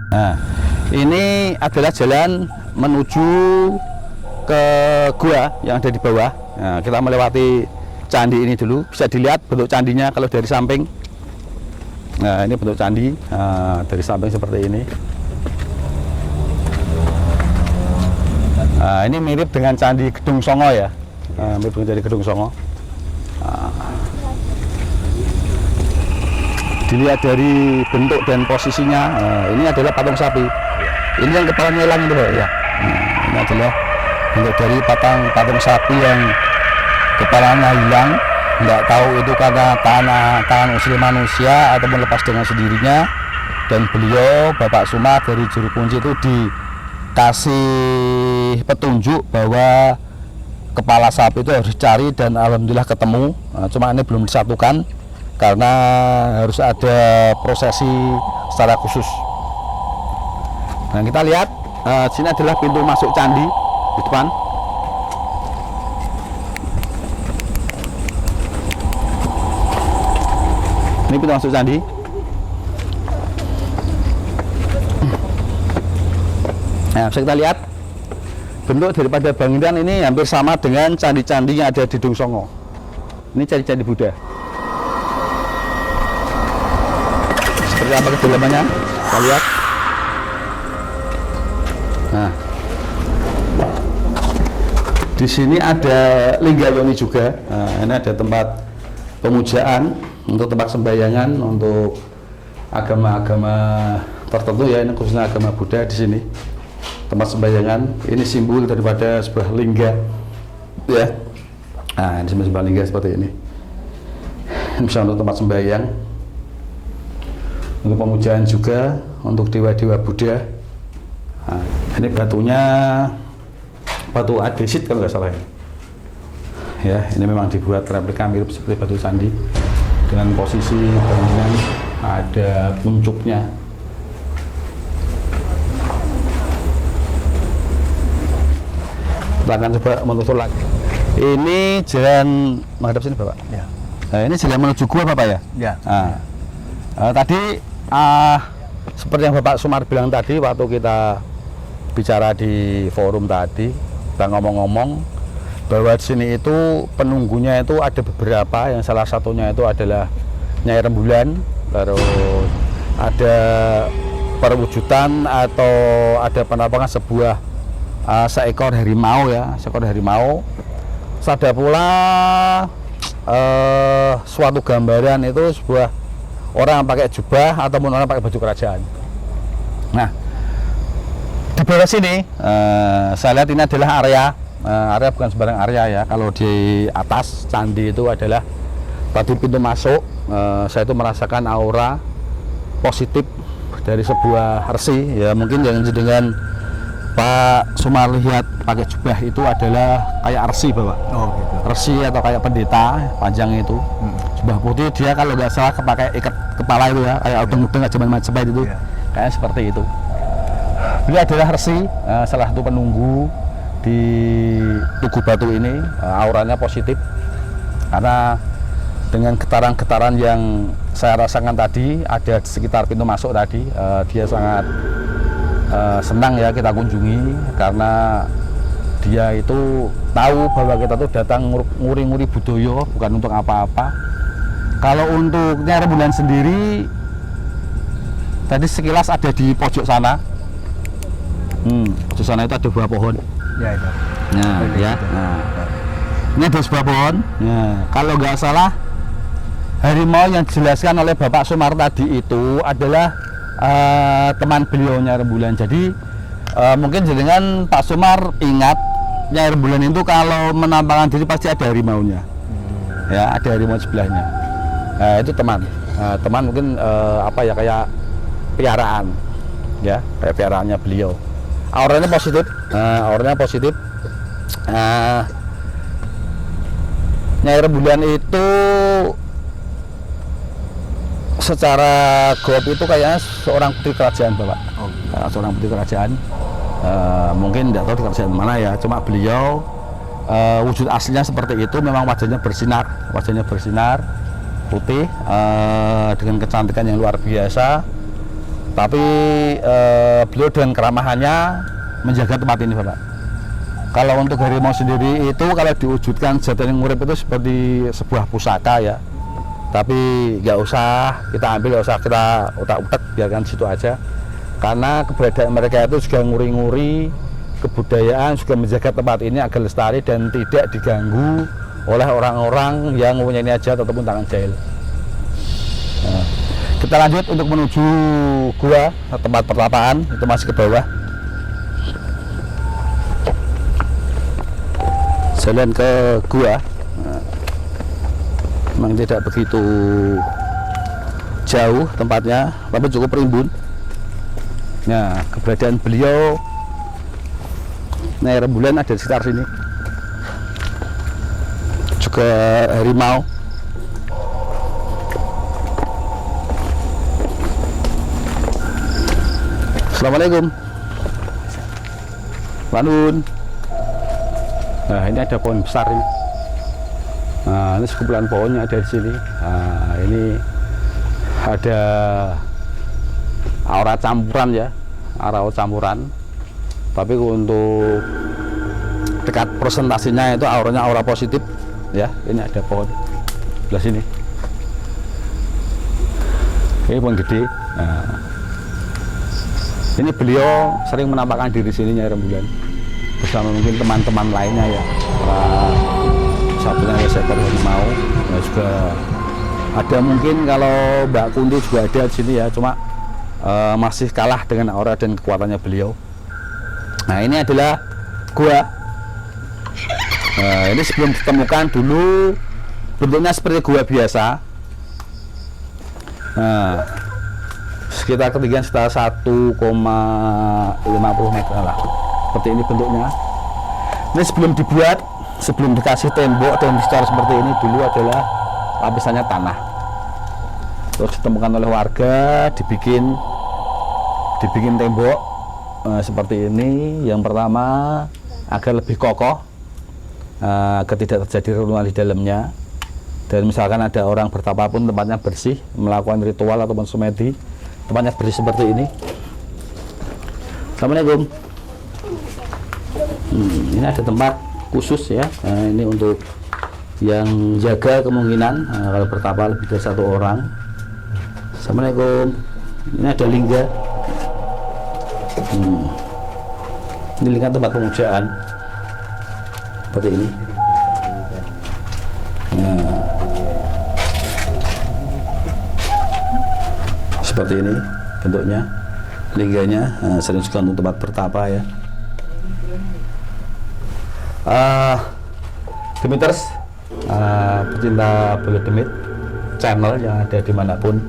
Nah, ini adalah jalan menuju ke gua yang ada di bawah. Nah, kita melewati candi ini dulu. Bisa dilihat bentuk candinya kalau dari samping. Nah, ini bentuk candi dari samping seperti ini. Nah, ini mirip dengan candi Gedung Songo ya. Mirip dengan candi Gedung Songo. Dilihat dari bentuk dan posisinya, ini adalah patung sapi. Ini yang kepalanya hilang itu, ya. Ini adalah bentuk dari patung sapi yang kepalanya hilang. Nggak tahu itu karena tangan usil manusia ataupun lepas dengan sendirinya. Dan beliau, Bapak Sumar dari Juru Kunci itu dikasih petunjuk bahwa kepala sapi itu harus dicari dan alhamdulillah ketemu. Cuma ini belum disatukan karena harus ada prosesi secara khusus. Nah, kita lihat sini adalah pintu masuk candi di depan. Ini pintu masuk candi. Nah, bisa kita lihat bentuk daripada bangunan ini hampir sama dengan candi-candi yang ada di Gedung Songo. Ini candi-candi Buddha. Seperti apa kedalamannya? Kita lihat. Nah, di sini ada Lingga Yoni juga. Nah, ini ada tempat pemujaan untuk tempat sembayangan untuk agama-agama tertentu ya. Ini khususnya agama Buddha di sini. Tempat sembayangan. Ini simbol daripada sebuah lingga, ya. Nah, ini sebuah lingga seperti ini. Bisa untuk tempat sembahyang. Untuk pemujaan juga untuk dewa-dewa Buddha. Nah, ini batunya batu adesit kalau nggak salah ya. Ini memang dibuat replika mirip seperti batu candi dengan posisi bangunan ada puncuknya. Kita akan coba menutur lagi. Ini jalan menghadap sini Bapak. Ya. Nah, ini jalan menuju gua Bapak ya. Ya. Nah, tadi seperti yang Bapak Sumar bilang tadi waktu kita bicara di forum tadi, kita ngomong-ngomong bahwa di sini itu penunggunya itu ada beberapa, yang salah satunya itu adalah Nyai Rembulan, terus ada perwujudan atau ada penampakan sebuah seekor harimau ya, seekor harimau. Ada pula suatu gambaran itu sebuah orang yang pakai jubah ataupun orang pakai baju kerajaan. Nah, di bawah sini saya lihat ini adalah area bukan sembarang area ya. Kalau di atas candi itu adalah tadi pintu masuk. Saya itu merasakan aura positif dari sebuah resi ya. Mungkin yang dengan Pak Sumar lihat pakai jubah itu adalah kayak resi Bapak. Oh, gitu. Resi atau kayak pendeta panjang itu. Jubah putih, dia kalau nggak salah pakai ikat kepala itu ya, kayak udeng-udeng zaman Majapahit itu. Yeah. Kayak seperti itu. Beliau adalah resi, salah satu penunggu di Tugu Batu ini. Auranya positif karena dengan getaran-getaran yang saya rasakan tadi ada di sekitar pintu masuk tadi. Dia sangat senang ya kita kunjungi karena dia itu tahu bahwa kita tuh datang nguri-nguri budaya, bukan untuk apa-apa. Kalau untuk Nyai Rembulan sendiri tadi sekilas ada di pojok sana. Pojok sana itu ada buah pohon. Ya itu. Nah, ya. Nah, ini ada sebuah pohon. Nah, kalau nggak salah harimau yang dijelaskan oleh Bapak Sumar tadi itu adalah teman beliau Nyai Rembulan. Jadi mungkin dengan Pak Sumar ingat Nyai Rembulan itu kalau menampakkan diri pasti ada harimaunya. Ya, ada harimau sebelahnya. Itu teman. Teman mungkin apa ya, kayak piaraan. Ya, kayak piaraannya beliau. Auranya positif. Auranya positif. Nyai Rembulan itu secara goib itu kayaknya seorang putri kerajaan Bapak. Seorang putri kerajaan. Mungkin tidak tahu di kerajaan mana ya, cuma beliau wujud aslinya seperti itu. Memang wajahnya bersinar putih dengan kecantikan yang luar biasa. Tapi beliau dengan keramahannya menjaga tempat ini, Bapak. Kalau untuk harimau sendiri itu kalau diwujudkan jatuhnya ngurip itu seperti sebuah pusaka ya. Tapi nggak usah kita ambil, nggak usah kita utak-utak, biarkan situ aja. Karena keberadaan mereka itu juga nguri-nguri kebudayaan, juga menjaga tempat ini agar lestari dan tidak diganggu oleh orang-orang yang mempunyai hajat ataupun tangan jahil. Nah, kita lanjut untuk menuju gua tempat pertapaan, itu masih ke bawah. Jalan ke gua, nah, memang tidak begitu jauh tempatnya, tapi cukup rimbun. Nah, keberadaan beliau Nyai Rembulan ada di sekitar sini. Juga harimau. Assalamualaikum. Lanun. Nah, ini ada pohon besar ini. Nah, ini sekumpulan pohonnya ada di sini. Nah, ini ada aura campuran ya, aura campuran. Tapi untuk dekat presentasinya itu auranya aura positif ya. Ini ada pohon sebelah sini. Ini pohon gede. Nah, ini beliau sering menampakkan diri sini, Nyai Rembulan, bersama mungkin teman-teman lainnya ya. Satunya ada seekor harimau. Nah, juga ada mungkin kalau Mbak Kunti juga ada di sini ya, cuma masih kalah dengan aura dan kekuatannya beliau. Nah, ini adalah gua. Nah, ini sebelum ditemukan dulu bentuknya seperti gua biasa. Nah, sekitar ketinggian sekitar 1,50 meter lah. Seperti ini bentuknya. Ini sebelum dibuat, sebelum dikasih tembok dan secara seperti ini dulu adalah lapisannya tanah. Terus ditemukan oleh warga, dibikin tembok seperti ini. Yang pertama agar lebih kokoh, agar tidak terjadi reruntuhan di dalamnya. Dan misalkan ada orang bertapa pun tempatnya bersih, melakukan ritual ataupun semedi, tempatnya bersih seperti ini. Assalamualaikum. Ini ada tempat khusus ya. Ini untuk yang jaga kemungkinan kalau bertapa lebih dari satu orang. Assalamualaikum. Ini ada lingga. Ini lingkar tempat pemujaan seperti ini. Nah, seperti ini bentuknya lingganya. Sering juga untuk tempat bertapa ya. Demiters, pecinta bulu demit channel yang ada dimanapun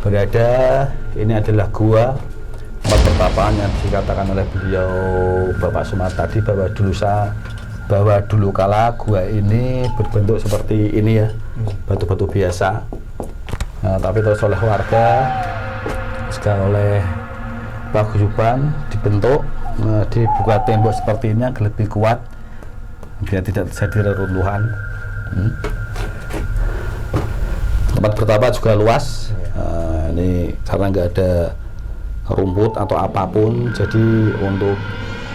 berada, ini adalah gua tempat pertapaan yang dikatakan oleh beliau Bapak Sumar tadi, bahwa dulu kala gua ini berbentuk seperti ini ya, batu-batu biasa. Nah, tapi terus oleh warga, juga oleh paguyuban dibentuk, dibuka tembok seperti ini agar lebih kuat biar tidak terjadi reruntuhan. Tempat bertapa juga luas. Ini karena nggak ada rumput atau apapun, jadi untuk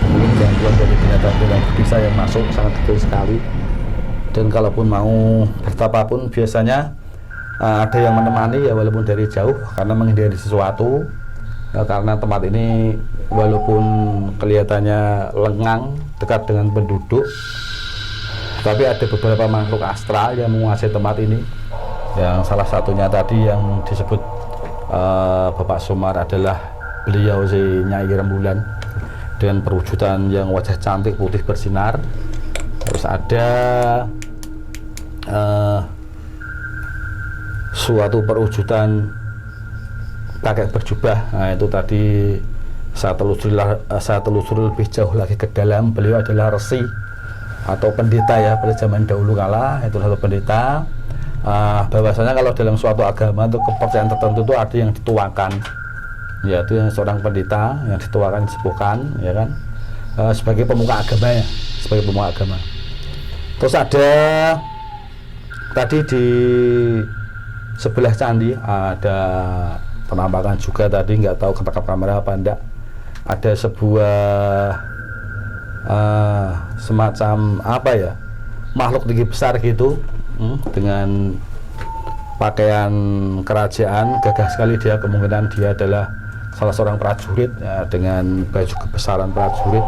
mungkin gangguan dari binatang-binatang berbisa yang masuk sangat kecil sekali. Dan kalaupun mau bertapa pun biasanya ada yang menemani ya, walaupun dari jauh, karena menghindari sesuatu. Karena tempat ini walaupun kelihatannya lengang dekat dengan penduduk, tapi ada beberapa makhluk astral yang menguasai tempat ini. Yang salah satunya tadi yang disebut Bapak Sumar adalah beliau si Nyai Rembulan dengan perwujudan yang wajah cantik putih bersinar. Terus ada suatu perwujudan kakek berjubah. Nah, itu tadi saya telusuri lebih jauh lagi ke dalam. Beliau adalah resi atau pendeta ya pada zaman dahulu kala. Itu satu pendeta. Bahwasanya kalau dalam suatu agama atau kepercayaan tertentu itu ada yang dituakan, yaitu yang seorang pendeta yang dituakan, disepuhkan ya kan, sebagai pemuka agama ya, sebagai pemuka agama. Terus ada tadi di sebelah candi ada penampakan juga tadi, nggak tahu ketangkap kamera apa enggak. Ada sebuah semacam apa ya, makhluk tinggi besar gitu, dengan pakaian kerajaan, gagah sekali dia. Kemungkinan dia adalah salah seorang prajurit ya, dengan baju kebesaran prajurit.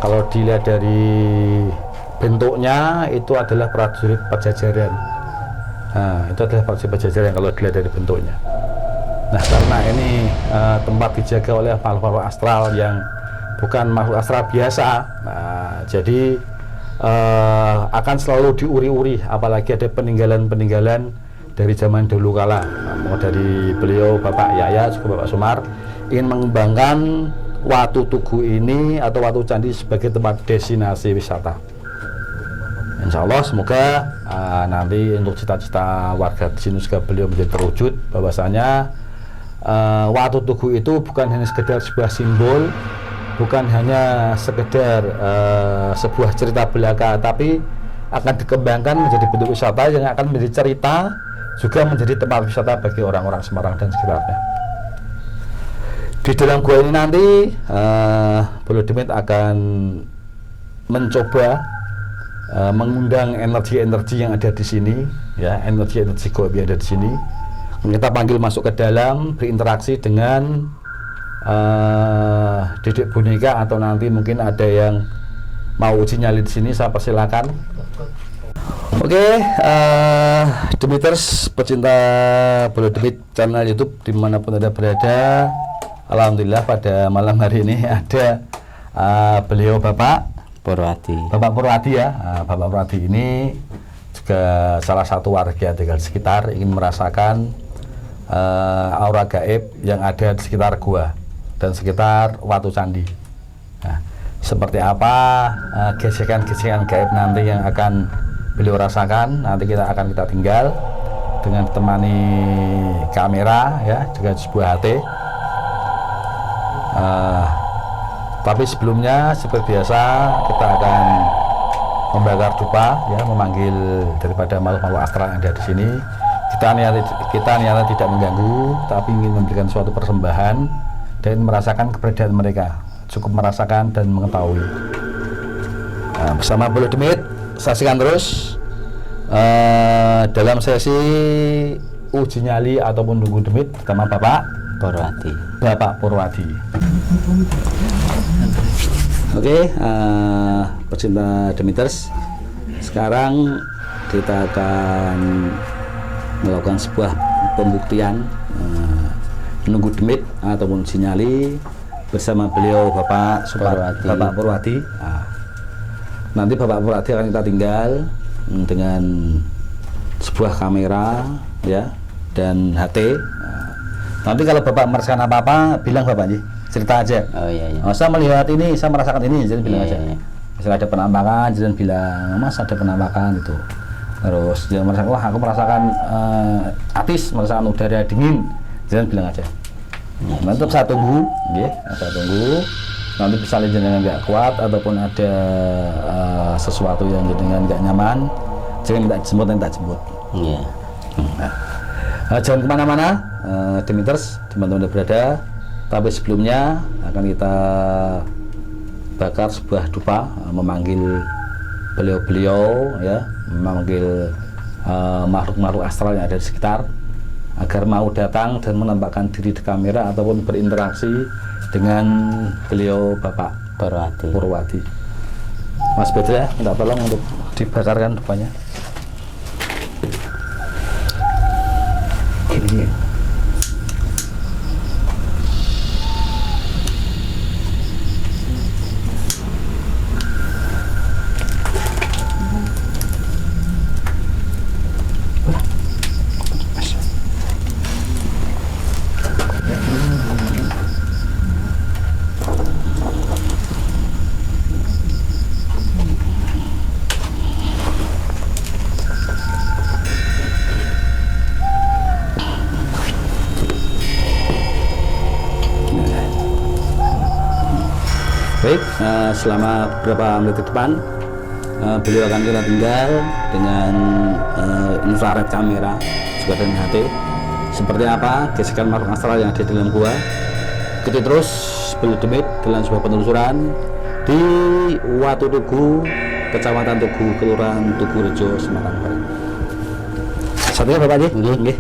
Kalau dilihat dari bentuknya itu adalah prajurit Pajajaran. Nah, itu adalah prajurit Pajajaran kalau dilihat dari bentuknya. Nah, karena ini tempat dijaga oleh makhluk astral yang bukan makhluk astral biasa, nah, jadi akan selalu diuri-uri, apalagi ada peninggalan-peninggalan dari zaman dulu kala. Nah, dari beliau Bapak Yaya juga Bapak Sumar ingin mengembangkan Watu Tugu ini atau Watu Candi sebagai tempat destinasi wisata. Insya Allah semoga nanti untuk cita-cita warga di sini juga beliau menjadi terwujud, bahwasanya Watu Tugu itu bukan hanya sekedar sebuah simbol, bukan hanya sekedar sebuah cerita belaka, tapi akan dikembangkan menjadi bentuk wisata yang akan menjadi cerita, juga menjadi tempat wisata bagi orang-orang Semarang dan sekitarnya. Di dalam gua ini nanti Bolo Demit akan mencoba mengundang energi-energi yang ada di sini, ya, energi-energi goib yang ada di sini. Kita panggil masuk ke dalam, berinteraksi dengan didik boneka, atau nanti mungkin ada yang mau uji nyali di sini, saya persilakan. Oke, Demiters, pecinta Bolo Demit channel YouTube dimanapun Anda berada, alhamdulillah pada malam hari ini ada beliau Bapak Purwadi. Bapak Purwadi ya. Bapak Purwadi ini juga salah satu warga tinggal sekitar, ingin merasakan aura gaib yang ada di sekitar gua dan sekitar Watu Candi. Nah, seperti apa gesekan-gesekan gaib nanti yang akan beliau rasakan, nanti kita tinggal dengan ditemani kamera ya, dengan sebuah HT. Tapi sebelumnya seperti biasa kita akan membakar dupa ya, memanggil daripada makhluk-makhluk astral yang ada di sini. Kita niatnya tidak mengganggu, tapi ingin memberikan suatu persembahan dan merasakan keberadaan mereka, cukup merasakan dan mengetahui. Nah, bersama Bolo Demit, saksikan terus dalam sesi uji nyali ataupun nunggu demit sama Bapak Purwadi. Oke, pecinta Demiters, sekarang kita akan melakukan sebuah pembuktian menunggu demit ataupun uji nyali bersama beliau Bapak Purwadi. Nanti Bapak Purwadi akan kita tinggal dengan sebuah kamera ya dan HT. Nanti kalau Bapak merasakan apa-apa, bilang Bapak nih, cerita aja. Oh iya. Oh, saya melihat ini, saya merasakan ini, jadi bilang aja. Iya. Misalnya ada penampakan, jadi bilang, Mas ada penampakan itu. Terus dia merasakan, wah aku merasakan atis, merasakan udara dingin, jadi bilang aja. Nanti saya tunggu, saya tunggu. Nanti misalnya jenengan nggak kuat ataupun ada sesuatu yang jenengan nggak nyaman, jangan minta jemput, Iya. Jangan kemana-mana, Demiters, di mana Anda berada. Tapi sebelumnya akan kita bakar sebuah dupa, memanggil beliau-beliau ya, memanggil makhluk-makhluk astral yang ada di sekitar agar mau datang dan menampakkan diri di kamera ataupun berinteraksi dengan beliau Bapak Purwadi. Mas Bedra, minta tolong untuk dibakarkan dupanya. Ini. Baik, selama beberapa menit ke depan beliau akan kita tinggal dengan infrared kamera juga dengan HT seperti apa gesekan makhluk astral yang ada di dalam gua. Ikuti terus Belu Demit dalam sebuah penelusuran di Watu Tugu, Kecamatan Tugu, Kelurahan Tugu Rejo, Semarang Barat. Satunya Bapak Haji? Nggih.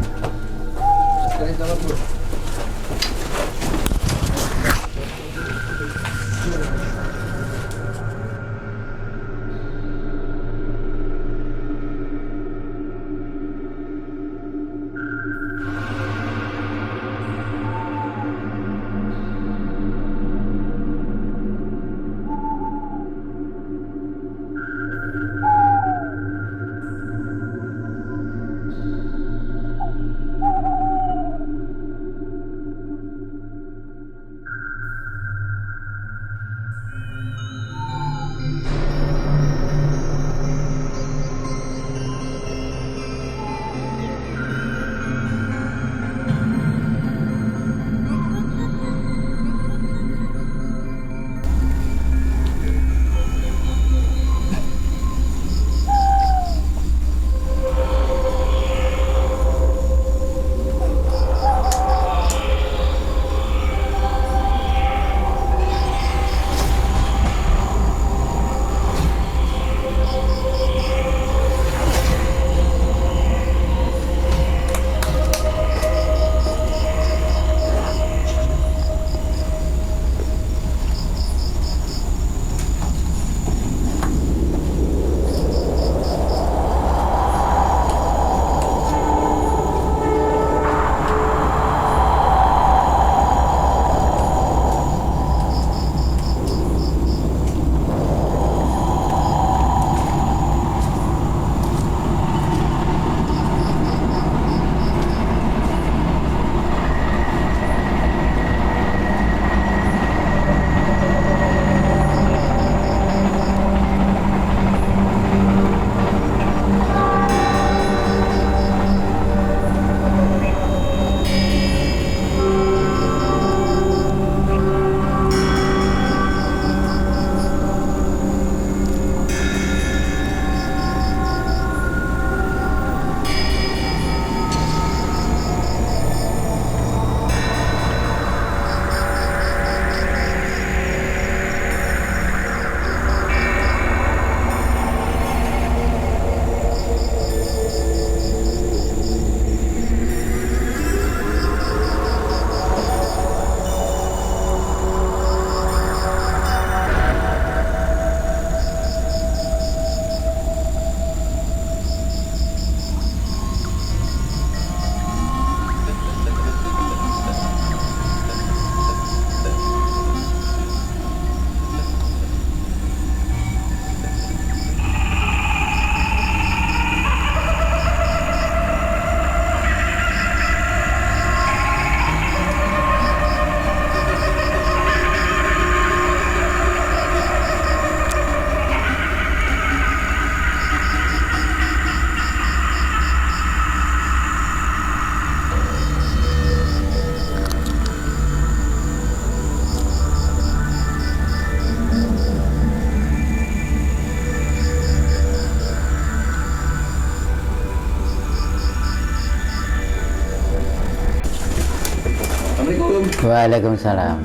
Waalaikumsalam.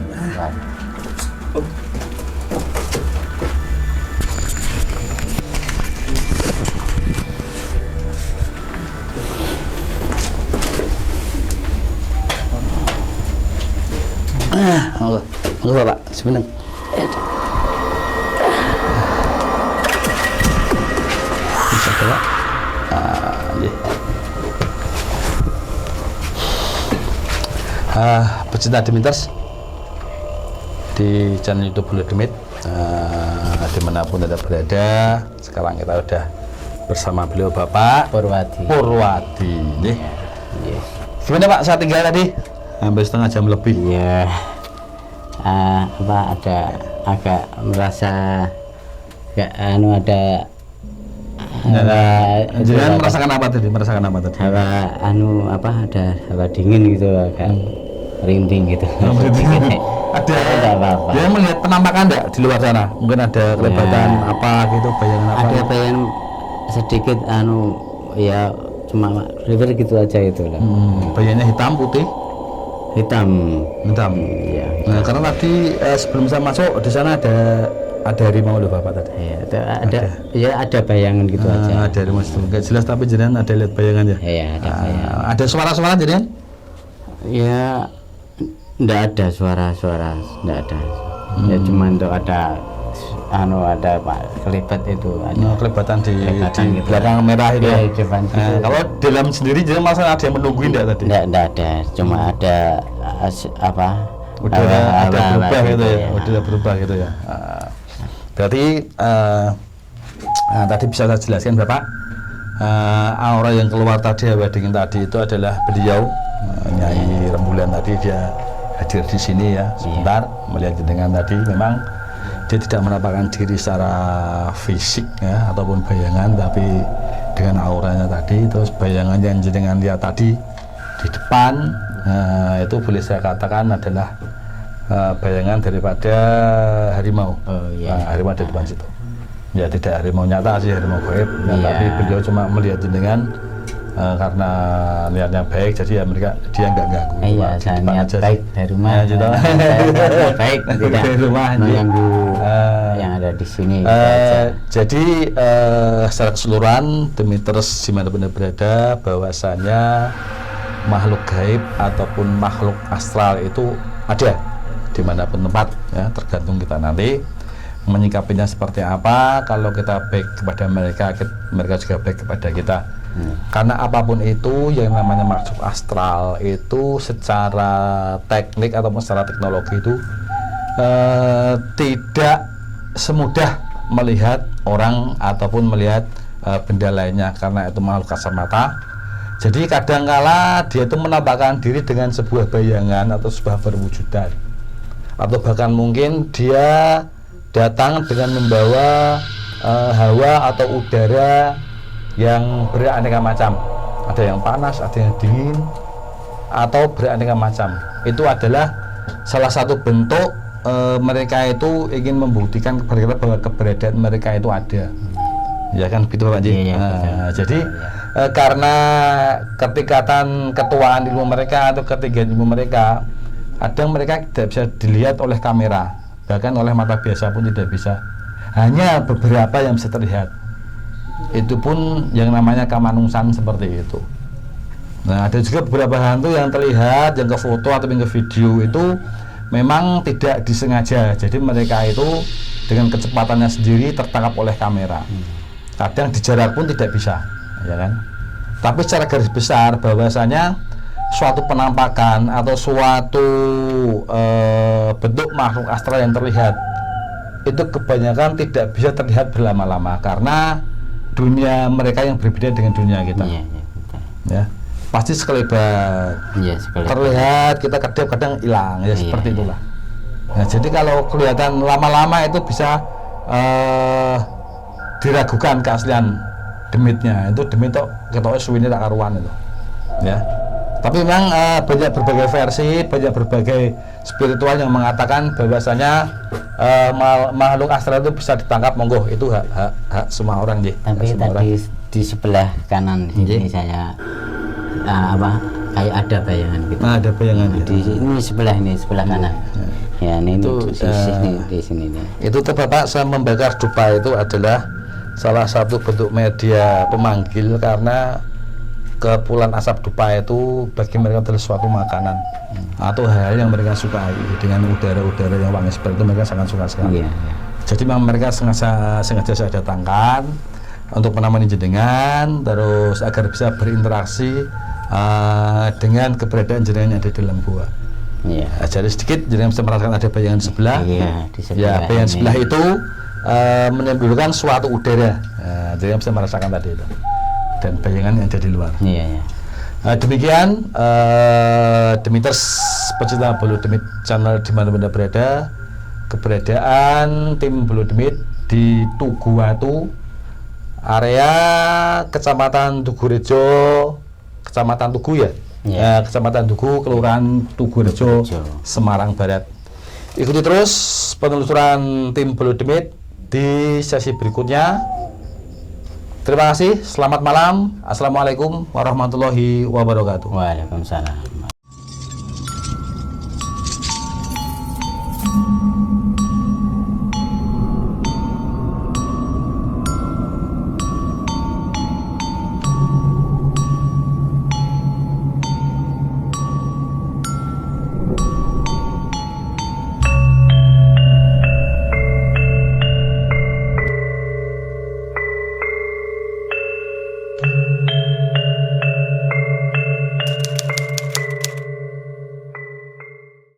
Monggo, monggo Pak, sebentar. Bisa Pak. Nggih. Pecinta Demiters di channel YouTube Belu Demit, dimanapun Anda berada, sekarang kita udah bersama beliau Bapak Purwadi. Nggih. Gimana Pak, saya tinggal tadi hampir setengah jam lebih. Iya. Ada agak merasa ada Jangan merasakan apa tadi? Merasakan apa tadi? Ada hawa dingin gitu, agak merinding gitu. Ada apa-apa. Dia melihat penampakan enggak di luar sana? Mungkin ada kelebatan apa gitu, bayangan apa? Ada bayangan sedikit ya cuma river gitu aja itu lah. Bayangannya hitam putih. Hitam. Iya. Nah, karena tadi sebelum saya masuk di sana ada harimau loh Bapak tadi. Iya, ada bayangan gitu aja. Ada harimau itu nggak jelas tapi jenengan ada lihat bayangan ya. Iya, ada bayangan. Ada suara-suara jenengan? Ya, enggak ada suara-suara, enggak ada. Ya cuma untuk ada Pak kelibat itu ada. Kelibatan di Kelibatan gitu. belakang merah itu. Ya, Ya. depan situ. Kalau di dalam sendiri jenengan masa ada yang menungguin enggak tadi? Enggak ada, cuma ada Udah ada berubah gitu ya. ya. Udah berubah gitu ya. Berarti tadi bisa saya jelaskan Bapak, aura yang keluar tadi wedding tadi itu adalah beliau Nyai Rembulan tadi, dia hadir di sini ya sebentar melihat jenengan tadi. Memang dia tidak menampakkan diri secara fisik ya ataupun bayangan, tapi dengan auranya tadi, terus bayangan yang jenengan lihat tadi di depan itu boleh saya katakan adalah bayangan daripada harimau. Harimau di depan situ. Ya tidak harimau nyata sih, harimau gaib. Tapi beliau cuma melihat jenengan karena niatnya baik, jadi ya dia nggak ganggu. Iya, saya niat baik dari rumah. Baik, tidak mengganggu yang ada di sini. Jadi secara keseluruhan Demeters dimanapun berada, bahwasanya makhluk gaib ataupun makhluk astral itu ada dimanapun tempat ya, tergantung kita nanti menyikapinya seperti apa. Kalau kita baik kepada mereka, mereka juga baik kepada kita. Karena apapun itu yang namanya makhluk astral itu secara teknik ataupun secara teknologi itu tidak semudah melihat orang ataupun melihat benda lainnya, karena itu makhluk kasat mata. Jadi kadangkala dia itu menampakkan diri dengan sebuah bayangan atau sebuah perwujudan, atau bahkan mungkin dia datang dengan membawa hawa atau udara yang beraneka macam. Ada yang panas, ada yang dingin, atau beraneka macam. Itu adalah salah satu bentuk mereka itu ingin membuktikan kepada kita bahwa keberadaan mereka itu ada. Ya kan begitu Pak Ji. Jadi karena ketikatan ketuaan ilmu mereka atau ketinggian ilmu mereka, kadang mereka tidak bisa dilihat oleh kamera, bahkan oleh mata biasa pun tidak bisa. Hanya beberapa yang bisa terlihat. Itu pun yang namanya kamanungsan seperti itu. Nah, ada juga beberapa hantu yang terlihat, yang ke foto atau yang ke video itu memang tidak disengaja. Jadi mereka itu dengan kecepatannya sendiri tertangkap oleh kamera. Kadang di jarak pun tidak bisa, ya kan? Tapi secara garis besar bahwasanya suatu penampakan atau suatu bentuk makhluk astral yang terlihat itu kebanyakan tidak bisa terlihat berlama-lama karena dunia mereka yang berbeda dengan dunia kita. Ya, pasti sekelebat terlihat, kita kadang hilang ya, seperti itulah. Nah, jadi kalau kelihatan lama-lama itu bisa diragukan keaslian demitnya. Itu demit kok ketoknya suwine tak karuan itu. Ya. Tapi memang banyak berbagai versi, banyak berbagai spiritual yang mengatakan bahwasanya makhluk astral itu bisa ditangkap, monggo, itu hak semua orang. Tapi tadi di sebelah kanan sini saya kayak ada bayangan gitu. Ada bayangan di sebelah kanan. Ya, ini itu di sini nih. Itu tuh Bapak, saya membakar dupa itu adalah salah satu bentuk media pemanggil, karena kepulan asap dupa itu bagi mereka adalah suatu makanan atau hal yang mereka sukai. Dengan udara-udara yang wangi seperti itu mereka sangat suka sekali. Jadi memang mereka sengaja saya datangkan untuk menemani jenengan, terus agar bisa berinteraksi dengan keberadaan jenengan yang ada di dalam gua. Jadi sedikit jenengan bisa merasakan ada bayangan sebelah. Di sebelah bayangan sebelah itu menimbulkan suatu udara. Jenengan bisa merasakan tadi itu. Dan bayangan yang ada di luar. Demikian Demeters, pecinta bulu demit channel dimana-mana berada, keberadaan tim bulu demit di Tuguwatu, area Kecamatan Tugurejo, Kecamatan Tugu Kecamatan Tugu, Kelurahan Tugurejo, Semarang Barat. Ikuti terus penelusuran tim bulu demit di sesi berikutnya. Terima kasih, selamat malam. Assalamualaikum warahmatullahi wabarakatuh. Waalaikumsalam.